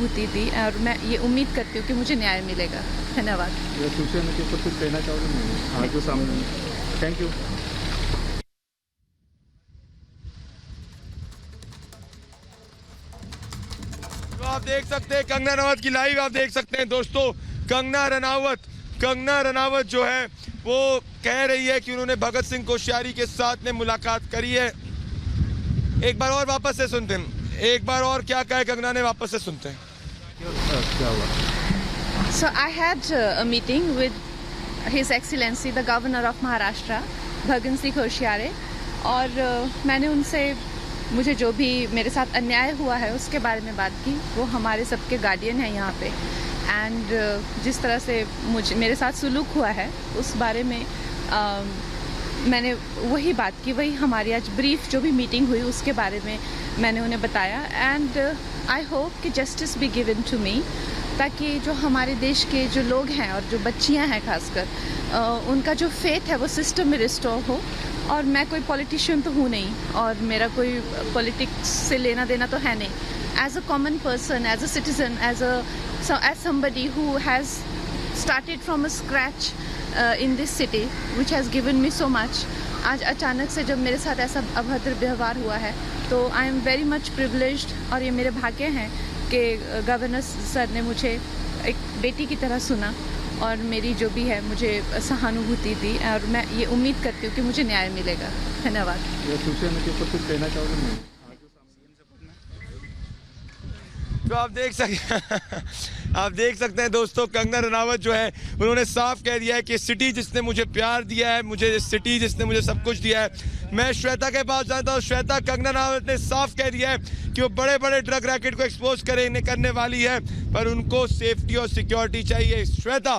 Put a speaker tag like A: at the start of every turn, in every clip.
A: सहानुभूति दी और मैं ये उम्मीद करती हूँ कि मुझे न्याय मिलेगा। धन्यवाद।
B: सोशल मीडिया के ऊपर कुछ कहना चाहोगे? आज जो सामने। Thank you.
C: तो आप देख सकते हैं कंगना रनावत की लाइव आप देख सकते हैं दोस्तों। कंगना रनावत जो है वो कह रही है कि उन्होंने भगत सिंह कोश्यारी के साथ में मुलाकात करी है। एक बार और वापस से सुनते हैं, एक बार और क्या कहे कंगना ने, वापस से सुनते हैं।
B: क्या हुआ?
A: So I had a meeting with His Excellency the Governor of Maharashtra, Bhagat Singh Koshyari, और मैंने उनसे मुझे जो भी मेरे साथ अन्याय हुआ है उसके बारे में बात की। वो हमारे सबके गार्डियन हैं यहाँ पे, एंड जिस तरह से मेरे साथ सुलूक हुआ है उस बारे में मैंने वही बात की, वही हमारी आज ब्रीफ जो भी मीटिंग हुई उसके बारे में मैंने उन्हें बताया। एंड आई होप कि justice be given to me, ताकि जो हमारे देश के जो लोग हैं और जो बच्चियां हैं खासकर उनका जो फेथ है वो सिस्टम में रिस्टोर हो। और मैं कोई पॉलिटिशियन तो हूँ नहीं और मेरा कोई पॉलिटिक्स से लेना देना तो है नहीं। As a common person, as a citizen, as somebody who has started from a scratch in this city which has given me so much, आज अचानक से जब मेरे साथ ऐसा अभद्र व्यवहार हुआ है तो I am very much privileged. और ये मेरे भाग्य हैं कि गवर्नर सर ने मुझे एक बेटी की तरह सुना और मेरी जो भी है मुझे सहानुभूति दी, और मैं ये उम्मीद करती हूँ कि मुझे न्याय मिलेगा। धन्यवाद।
B: सोशल मीडिया के ऊपर कुछ कहना चाहोगे?
C: तो आप देख सकते हैं दोस्तों, कंगना रनावत जो है उन्होंने साफ कह दिया है कि सिटी जिसने मुझे प्यार दिया है, मुझे सिटी जिसने मुझे सब कुछ दिया है। मैं श्वेता के पास जाता हूँ। श्वेता, कंगना रनावत ने साफ कह दिया है कि वो बड़े बड़े ड्रग रैकेट को एक्सपोज करने वाली है, पर उनको सेफ्टी और सिक्योरिटी चाहिए। श्वेता।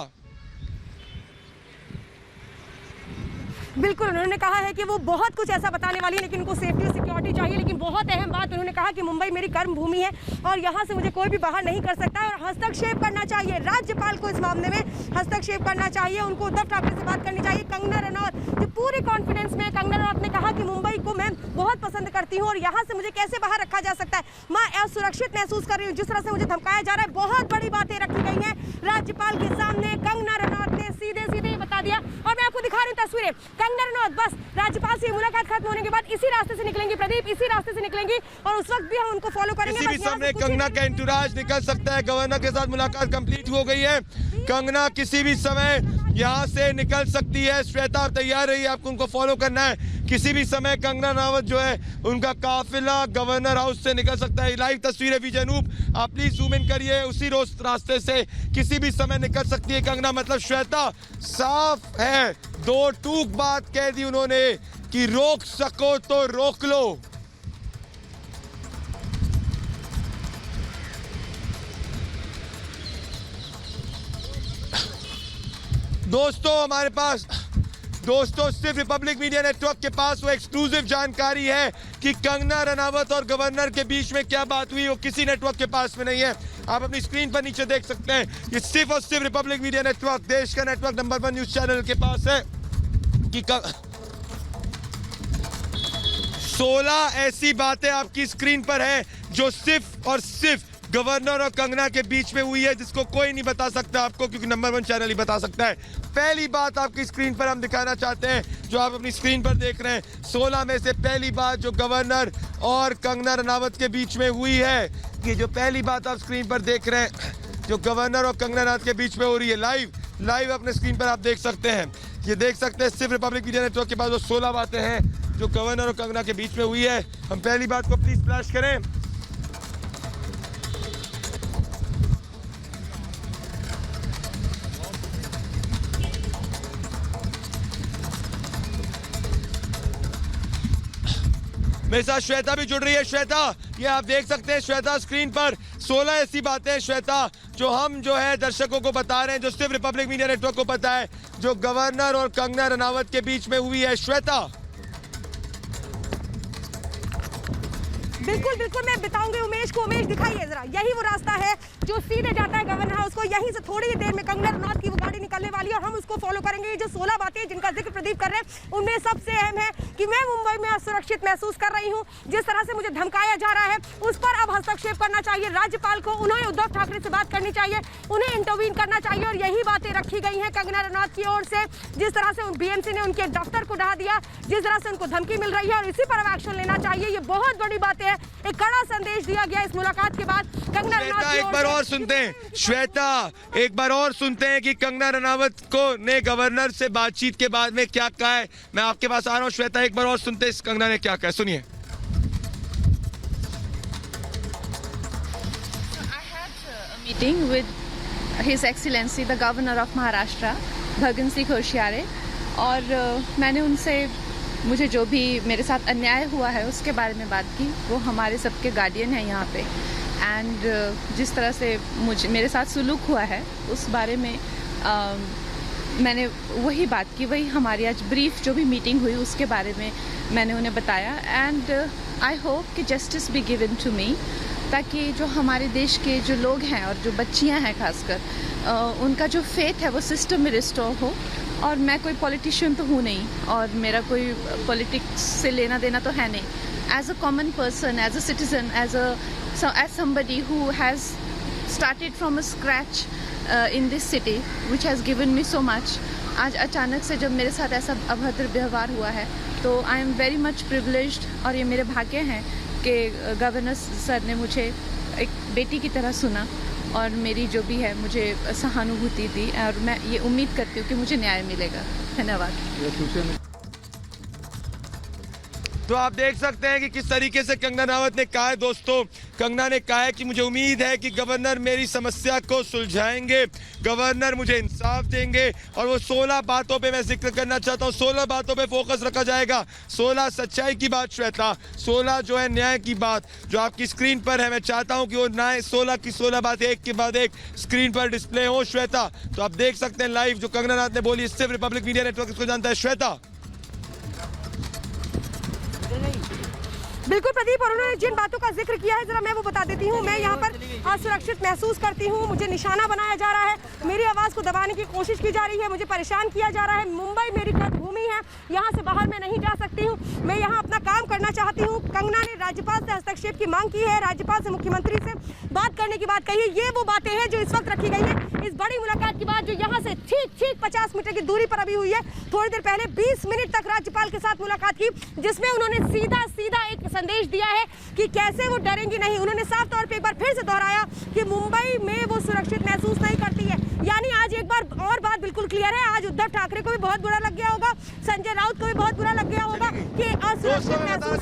D: बिल्कुल, उन्होंने कहा है कि वो बहुत कुछ ऐसा बताने वाली है, लेकिन उनको सेफ्टी और सिक्योरिटी चाहिए। लेकिन बहुत अहम बात उन्होंने कहा कि मुंबई मेरी कर्म भूमि है और यहाँ से मुझे कोई भी बाहर नहीं कर सकता और हस्तक्षेप करना चाहिए। राज्यपाल को इस मामले में हस्तक्षेप करना चाहिए, उनको उद्धव ठाकरे से बात करनी चाहिए। कंगना रनावत जो पूरे कॉन्फिडेंस में, कंगना रनावत ने कहा कि मुंबई को मैं बहुत पसंद करती हूँ और यहाँ से मुझे कैसे बाहर रखा जा सकता है, मैं असुरक्षित महसूस कर रही हूँ। जिस तरह से मुझे धमकाया जा रहा है, बहुत बड़ी बातें रखी गई हैं राज्यपाल के सामने। कंगना रनावत ने सीधे सीधे बता दिया और मैं आपको दिखा रही हूँ तस्वीरें। कंगना रनावत बस राज्यपाल से मुलाकात खत्म होने के बाद इसी रास्ते से निकलेंगी, प्रदीप, इसी रास्ते से निकलेंगी और उस वक्त भी हम उनको फॉलो करेंगे।
C: किसी भी समय कंगना का इंटुराज निकल सकता है। गवर्नर के साथ मुलाकात कंप्लीट हो गई है, कंगना किसी भी समय यहाँ से निकल सकती है। श्वेता, आप तैयार रहिए, आपको उनको फॉलो करना है। किसी भी समय कंगना रनावत जो है उनका काफिला गवर्नर हाउस से निकल सकता है। लाइव तस्वीरें विजय अनूप, आप प्लीज जूम इन करिए। उसी रोज रास्ते से किसी भी समय निकल सकती है कंगना। मतलब श्वेता, साफ है, दो टूक बात कह दी उन्होंने कि रोक सको तो रोक लो। दोस्तों सिर्फ रिपब्लिक मीडिया नेटवर्क के पास वो एक्सक्लूसिव जानकारी है कि कंगना रनावत और गवर्नर के बीच में क्या बात हुई, वो किसी नेटवर्क के पास में नहीं है। आप अपनी स्क्रीन पर नीचे देख सकते हैं, ये सिर्फ और सिर्फ रिपब्लिक मीडिया नेटवर्क, देश का नेटवर्क नंबर 1 न्यूज चैनल के पास है कि 16 ऐसी बातें आपकी स्क्रीन पर हैं जो सिर्फ और सिर्फ गवर्नर और कंगना के बीच में हुई है, जिसको कोई नहीं बता सकता आपको, क्योंकि नंबर 1 चैनल ही बता सकता है। पहली बात आपकी स्क्रीन पर हम दिखाना चाहते हैं, जो आप अपनी स्क्रीन पर देख रहे हैं। 16 में से पहली बात जो गवर्नर और कंगना रनावत के बीच में हुई है, ये जो पहली बात आप स्क्रीन पर देख रहे हैं जो गवर्नर और कंगना रनावत के बीच में हो रही है, लाइव अपने स्क्रीन पर आप देख सकते हैं। ये देख सकते हैं सिर्फ रिपब्लिक मीडिया नेटवर्क के पास वो 16 बातें हैं जो गवर्नर और कंगना के बीच में हुई है। हम पहली बात को प्लीज फ्लैश करें। मेरे साथ श्वेता भी जुड़ रही है। श्वेता, ये आप देख सकते हैं श्वेता स्क्रीन पर 16 ऐसी बातें हैं श्वेता जो हम जो है दर्शकों को बता रहे हैं, जो सिर्फ रिपब्लिक मीडिया नेटवर्क को पता है, जो गवर्नर और कंगना रनावत के बीच में हुई है। श्वेता।
D: बिल्कुल बिल्कुल मैं बताऊंगी उमेश को। उमेश दिखाइए जरा, यही वो रास्ता है जो सीधे जाता है गवर्नर हाउस को। यहीं से थोड़ी ही देर में कंगना रनौत की वो गाड़ी निकलने वाली है और हम उसको फॉलो करेंगे। ये जो 16 बातें जिनका जिक्र प्रदीप कर रहे हैं उनमें सबसे अहम है कि मैं मुंबई में असुरक्षित महसूस कर रही हूँ। जिस तरह से मुझे धमकाया जा रहा है उस पर अब हस्तक्षेप करना चाहिए राज्यपाल को। उन्हें उद्धव ठाकरे से बात करनी चाहिए, उन्हें इंटरवीन करना चाहिए। और यही बातें रखी गई हैं कंगना रनौत की ओर से। जिस तरह से बीएमसी ने उनके दफ्तर को ढहा दिया, जिस तरह से उनको धमकी मिल रही है और इसी पर अब एक्शन लेना चाहिए। ये बहुत बड़ी बातें हैं। एक कड़ा संदेश दिया गया इस मुलाकात के बाद कंगना रनौत की
C: एक बार और सुनते हैं श्वेता, एक बार और सुनते हैं कि कंगना रनावत को ने गवर्नर से बातचीत के बाद में क्या कहा है। मैं आपके पास आ रहा हूं श्वेता, एक बार और सुनते हैं कंगना ने क्या कहा, सुनिए।
A: Meeting with his excellency the governor of Maharashtra Bhagan Singh Koshyari और मैंने उनसे मुझे जो भी मेरे साथ अन्याय हुआ है उसके बारे में बात की। वो हमारे सबके गार्डियन हैं यहाँ पे एंड जिस तरह से मेरे साथ सुलूक हुआ है उस बारे में मैंने वही बात की। वही हमारी आज ब्रीफ जो भी मीटिंग हुई उसके बारे में मैंने उन्हें बताया एंड आई होप कि justice be given to me, ताकि जो हमारे देश के जो लोग हैं और जो बच्चियां हैं खासकर उनका जो फेथ है वो सिस्टम में रिस्टोर हो। और मैं कोई पॉलिटिशियन तो हूँ नहीं और मेरा कोई पॉलिटिक्स से लेना देना तो है नहीं। As a common person, as a citizen, as somebody who has started from a scratch in this city which has given me so much, आज अचानक से जब मेरे साथ ऐसा अभद्र व्यवहार हुआ है तो I am very much privileged. और ये मेरे भाग्य हैं कि गवर्नर सर ने मुझे एक बेटी की तरह सुना और मेरी जो भी है मुझे सहानुभूति दी और मैं ये उम्मीद करती हूँ कि मुझे न्याय मिलेगा। धन्यवाद।
C: तो आप देख सकते हैं कि किस तरीके से कंगना रनावत ने कहा है। दोस्तों, कंगना ने कहा है कि मुझे उम्मीद है कि गवर्नर मेरी समस्या को सुलझाएंगे, गवर्नर मुझे इंसाफ देंगे। और वो 16 बातों पे मैं जिक्र करना चाहता हूँ, 16 बातों पे फोकस रखा जाएगा। 16 सच्चाई की बात श्वेता, 16 जो है न्याय की बात जो आपकी स्क्रीन पर है। मैं चाहता हूँ कि वो न्याय 16 की 16 बातें एक के बाद एक स्क्रीन पर डिस्प्ले हो श्वेता। तो आप देख सकते हैं लाइव जो कंगना रनावत ने बोली, सिर्फ रिपब्लिक मीडिया नेटवर्क इसको जानता है। श्वेता।
D: बिल्कुल प्रदीप, और उन्होंने जिन बातों का जिक्र किया है जरा मैं वो बता देती हूँ। मैं यहाँ पर असुरक्षित महसूस करती हूँ, मुझे निशाना बनाया जा रहा है, मेरी आवाज़ को दबाने की कोशिश की जा रही है, मुझे परेशान किया जा रहा है। मुंबई मेरी कर्मभूमि है, यहाँ से बाहर मैं नहीं जा सकती हूँ, मैं यहाँ अपना काम करना चाहती हूँ। कंगना ने राज्यपाल से हस्तक्षेप की मांग की है, राज्यपाल से मुख्यमंत्री से बात करने की बात कही है। ये वो बातें हैं जो इस वक्त रखी गई है इस बड़ी मुलाकात के बाद, जो यहाँ से ठीक 50 मीटर की दूरी पर अभी हुई है। थोड़ी देर पहले 20 मिनट तक राज्यपाल के साथ मुलाकात की, जिसमें उन्होंने सीधा एक संदेश दिया है कि कैसे वो डरेंगी नहीं। उन्होंने साफ तौर पे एक बार फिर से दोहराया कि मुंबई में वो सुरक्षित महसूस नहीं करती है। यानी आज एक बार और बात बिल्कुल क्लियर है, आज उद्धव ठाकरे को भी बहुत बुरा लग गया होगा, संजय राउत को भी बहुत बुरा लग गया होगा कि असुरक्षित महसूस।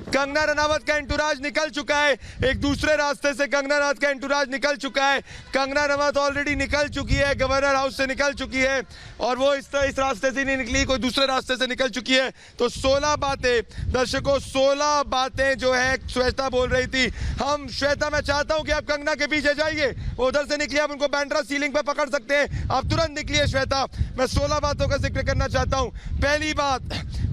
C: कंगना रनावत का एंटुराज निकल चुका है, एक दूसरे रास्ते से कंगना रनावत का एंटुराज निकल चुका है। कंगना रनावत ऑलरेडी निकल चुकी है, गवर्नर हाउस से निकल चुकी है और वो इस रास्ते से नहीं निकली, कोई दूसरे रास्ते से निकल चुकी है। तो 16 बातें दर्शकों, 16 बातें जो है श्वेता बोल रही थी। हम श्वेता, मैं चाहता हूं कि आप कंगना के पीछे जाइए, वो उधर से निकलिए, आप उनको बैंड्रा सीलिंग पे पकड़ सकते हैं, आप तुरंत निकलिए श्वेता। मैं 16 बातों का जिक्र करना चाहता हूं। पहली बात,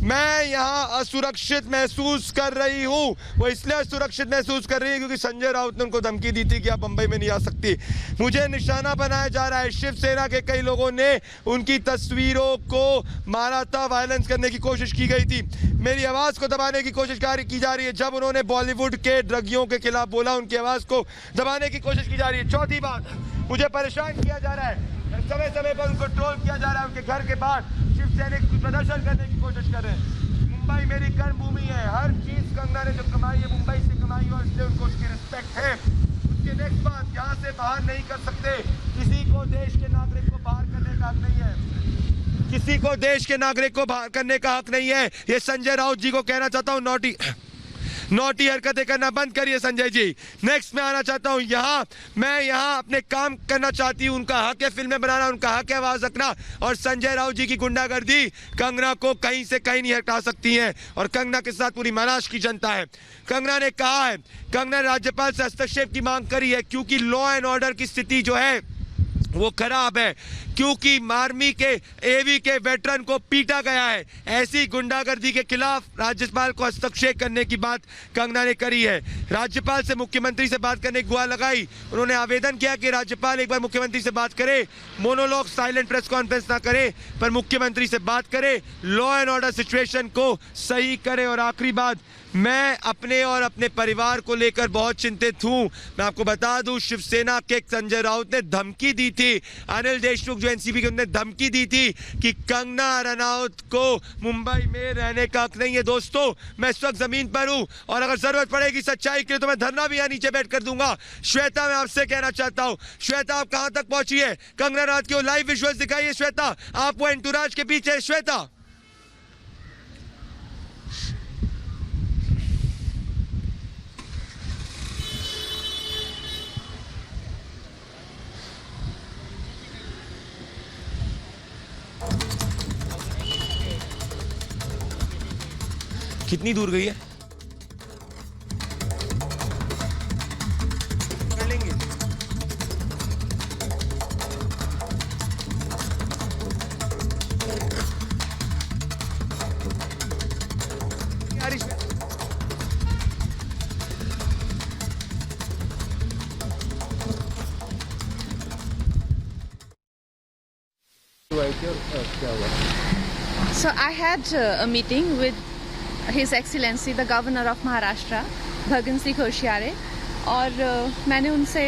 C: मैं यहाँ असुरक्षित महसूस कर रही हूँ। वो इसलिए असुरक्षित महसूस कर रही है क्योंकि संजय राउत ने उनको धमकी दी थी कि आप मुंबई में नहीं आ सकती। मुझे निशाना बनाया जा रहा है, शिवसेना के कई लोगों ने उनकी तस्वीरों को मारा था, वायलेंस करने की कोशिश की गई थी, मेरी आवाज को दबाने की कोशिश की जा रही है। जब उन्होंने बॉलीवुड के ड्रगियों के खिलाफ बोला, उनकी आवाज को दबाने की कोशिश की जा रही है। चौथी बात, मुझे परेशान किया जा रहा है, समय पर उनको ट्रोल किया जा रहा है, उनके घर के बाहर शिव सैनिक प्रदर्शन करने की कोशिश कर रहे हैं। मुंबई मेरी कर्मभूमि है, हर चीज कंगना ने जो कमाई है मुंबई से कमाई है और इसलिए उनको उसकी रिस्पेक्ट है। उसकी नेक्स्ट बात, यहाँ से बाहर नहीं कर सकते, किसी को देश के नागरिक को बाहर करने का हक नहीं है, किसी को देश के नागरिक को बाहर करने का हक नहीं है। ये संजय राउत जी को कहना चाहता हूँ, नोटी हरकतें करना बंद करिए संजय जी। नेक्स्ट मैं आना चाहता हूँ मैं यहाँ अपने काम करना चाहती हूँ, उनका हक है फिल्में बनाना, उनका हक है आवाज रखना, और संजय राउत जी की गुंडागर्दी कंगना को कहीं से कहीं नहीं हटा सकती है। और कंगना के साथ पूरी महाराष्ट्र की जनता है। कंगना ने कहा है, कंगना ने राज्यपाल से हस्तक्षेप की मांग करी है क्योंकि लॉ एंड ऑर्डर की स्थिति जो है वो खराब है, क्योंकि आर्मी के एवी के वेटरन को पीटा गया है। ऐसी गुंडागर्दी के खिलाफ राज्यपाल को हस्तक्षेप करने की बात कंगना ने करी है। राज्यपाल से मुख्यमंत्री से बात करने की गुहार लगाई। उन्होंने आवेदन किया कि राज्यपाल एक बार मुख्यमंत्री से बात करे, मोनोलॉग साइलेंट प्रेस कॉन्फ्रेंस ना करे, पर मुख्यमंत्री से बात करे, लॉ एंड ऑर्डर सिचुएशन को सही करे। और आखिरी बात, मैं अपने और अपने परिवार को लेकर बहुत चिंतित हूं। मैं आपको बता दूं, शिवसेना के संजय राउत ने धमकी दी थी, अनिल देशमुख जो एनसीपी के, उन्होंने धमकी दी थी कि कंगना रनौत को मुंबई में रहने का हक नहीं है। दोस्तों, मैं इस वक्त जमीन पर हूं और अगर जरूरत पड़ेगी सच्चाई के लिए तो मैं धरना भी यहाँ नीचे बैठ कर दूंगा। श्वेता, मैं आपसे कहना चाहता हूं, श्वेता आप कहां तक पहुंची है? कंगना रनौत की लाइव विजुअल्स दिखाइए। श्वेता, आप वो एंटूराज के पीछे है। श्वेता, कितनी दूर गई है? कर लेंगे।
B: क्या हुआ?
A: So I had a meeting with His Excellency the Governor of Maharashtra, Bhagan Singh Koshyari, और मैंने उनसे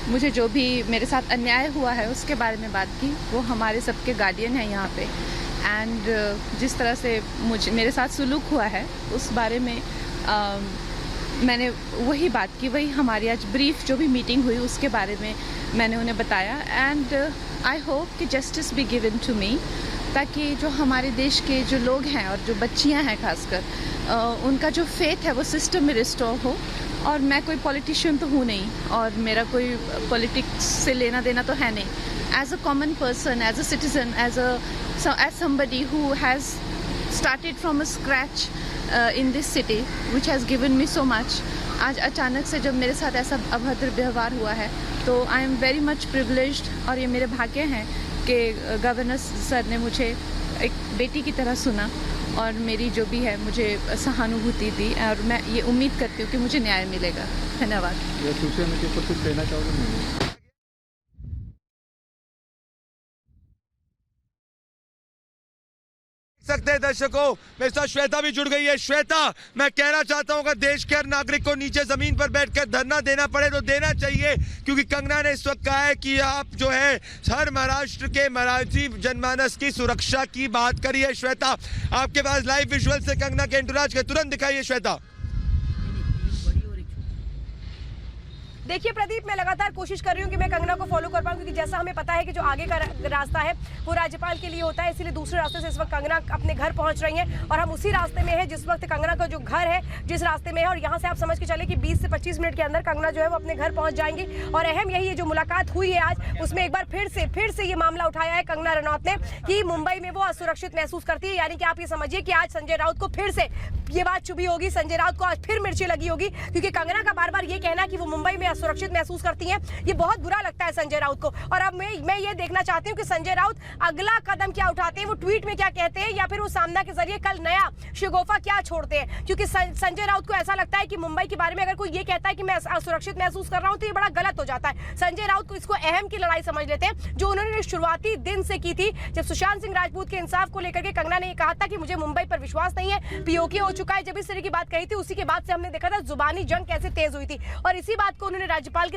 A: मुझे जो भी मेरे साथ अन्याय हुआ है उसके बारे में बात की। वो हमारे सबके गार्डियन हैं यहाँ पे, एंड जिस तरह से मेरे साथ सुलूक हुआ है उस बारे में मैंने वही बात की, वही हमारी आज ब्रीफ जो भी मीटिंग हुई उसके बारे में मैंने उन्हें बताया। एंड आई होप कि justice be given to me, ताकि जो हमारे देश के जो लोग हैं और जो बच्चियां हैं खासकर, उनका जो फेथ है वो सिस्टम में रिस्टोर हो। और मैं कोई पॉलिटिशियन तो हूँ नहीं और मेरा कोई पॉलिटिक्स से लेना देना तो है नहीं। As a common person, as a citizen, as somebody who has started from a scratch in this city which has given me so much, आज अचानक से जब मेरे साथ ऐसा अभद्र व्यवहार हुआ है तो I am very much privileged. और ये मेरे भाग्य हैं कि गवर्नर सर ने मुझे एक बेटी की तरह सुना और मेरी जो भी है मुझे सहानुभूति दी, और मैं ये उम्मीद करती हूँ कि मुझे न्याय मिलेगा। धन्यवाद।
B: ये सोशल मीडिया पर कुछ कहना चाहोगे?
C: सकते हैं दर्शकों, मेरे साथ श्वेता भी जुड़ गई है। श्वेता, मैं कहना चाहता हूं अगर देश के हर नागरिक को नीचे जमीन पर बैठकर धरना देना पड़े तो देना चाहिए, क्योंकि कंगना ने इस वक्त कहा है कि आप जो है हर महाराष्ट्र के मराठी जनमानस की सुरक्षा की बात करी है। श्वेता, आपके पास लाइव विजुअल से कंगना के एंटूराज के तुरंत दिखाइए। श्वेता,
D: देखिए प्रदीप, मैं लगातार कोशिश कर रही हूँ कि मैं कंगना को फॉलो कर पाऊँ, क्योंकि जैसा हमें पता है कि जो आगे का रास्ता है वो राज्यपाल के लिए होता है, इसीलिए दूसरे रास्ते से इस वक्त कंगना अपने घर पहुंच रही हैं और हम उसी रास्ते में है जिस वक्त कंगना का जो घर है जिस रास्ते में है। और यहाँ से आप समझ के चले कि 20 से 25 मिनट के अंदर कंगना जो है वो अपने घर पहुंच जाएंगी। और अहम यही है, जो मुलाकात हुई है आज उसमें एक बार फिर से ये मामला उठाया है कंगना रनौत ने कि मुंबई में वो असुरक्षित महसूस करती है। यानी कि आप ये समझिए कि आज संजय राउत को फिर से ये बात चुभी होगी, संजय राउत को आज फिर मिर्ची लगी होगी, क्योंकि कंगना का बार बार ये कहना कि वो मुंबई में असुरक्षित महसूस करती हैं, ये बहुत बुरा लगता है संजय राउत को। और अब मैं ये देखना चाहती हूँ कि संजय राउत अगला कदम क्या उठाते हैं, वो ट्वीट में क्या कहते हैं, या फिर वो सामना के जरिए कल नया शिगोफा क्या छोड़ते हैं। क्योंकि संजय राउत को ऐसा लगता है कि मुंबई के बारे में अगर कोई ये कहता है कि मैं असुरक्षित महसूस कर रहा हूँ तो ये बड़ा गलत हो जाता है। संजय राउत को इसको अहम की लड़ाई समझ लेते हैं, जो उन्होंने शुरुआती दिन से की थी। जब सुशांत सिंह राजपूत के इंसाफ को लेकर के कंगना ने कहा था कि मुझे मुंबई पर विश्वास नहीं है, पीओके हो चुका है, जब इस तरह की बात कही थी उसी के बाद से हमने देखा था जुबानी जंग कैसे तेज हुई थी। और इसी बात को उन्होंने राज्यपाल